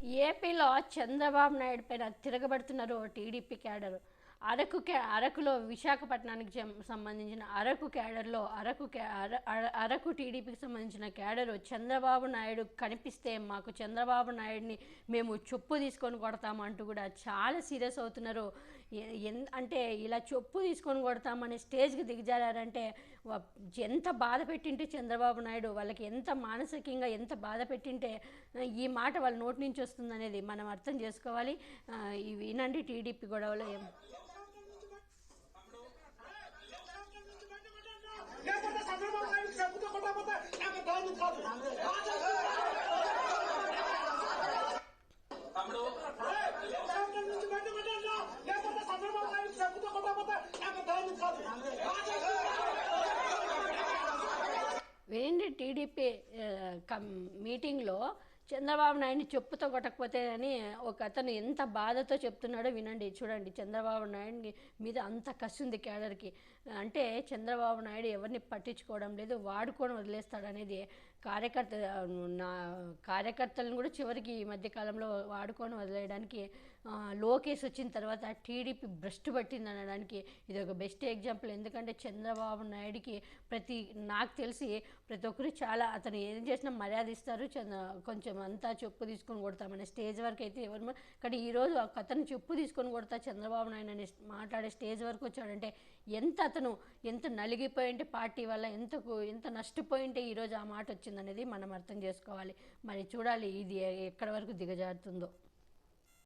ఏపీలో చంద్రబాబు నాయుడు పైన తిరగబడుతున్నారు TDP cadre. అరకులో విశాఖపట్నానికి సంబంధించిన అరకు క్యాడర్లో అరకు టీడీపీకి సంబంధించిన క్యాడరు చంద్రబాబు నాయుడు కనిపిస్తే మాకు చంద్రబాబు నాయుడిని మేము చొప్పు తీసుకొని కొడతామంటూ కూడా చాలా సీరియస్ అవుతున్నారు. అంటే ఇలా చొప్పు తీసుకొని కొడతామని స్టేజ్కి దిగజారంటే ఎంత బాధ పెట్టింటే చంద్రబాబు నాయుడు వాళ్ళకి ఎంత మానసికంగా ఎంత బాధ పెట్టింటే ఈ మాట వాళ్ళ నోటి నుంచి వస్తుందనేది మనం అర్థం చేసుకోవాలి. వినండి టీడీపీ గొడవలో వినండి టీడీపీ మీటింగ్లో చంద్రబాబు నాయుడిని చెప్పుతో కొట్టకపోతే అని ఒక అతను ఎంత బాధతో చెప్తున్నాడో వినండి, చూడండి. చంద్రబాబు నాయుడిని మీద అంత కసి ఉంది క్యాడర్కి. అంటే చంద్రబాబు నాయుడు ఎవరిని పట్టించుకోవడం లేదు, వాడుకొని వదిలేస్తాడనేది కార్యకర్తలను కూడా చివరికి ఈ మధ్యకాలంలో వాడుకొని వదిలేయడానికి లోకేష్ వచ్చిన తర్వాత టీడీపీ భ్రష్టు పట్టింది అనడానికి ఇది ఒక బెస్ట్ ఎగ్జాంపుల్. ఎందుకంటే చంద్రబాబు నాయుడికి నాకు తెలిసి ప్రతి ఒక్కరు చాలా అతను ఏం చేసినా మర్యాద ఇస్తారు. కొంచెం అంతా చెప్పు తీసుకొని కొడతామనే స్టేజ్ వరకు అయితే ఎవరు, కానీ ఈరోజు అతను చెప్పు తీసుకొని కొడతా చంద్రబాబు నాయుడు అని మాట్లాడే స్టేజ్ వరకు వచ్చాడంటే ఎంత నలిగిపోయింటే పార్టీ వల్ల ఎంత నష్టపోయింటే ఈరోజు ఆ మాట వచ్చిందనేది మనం అర్థం చేసుకోవాలి. మరి చూడాలి ఇది ఎక్కడి వరకు దిగజారుతుందో.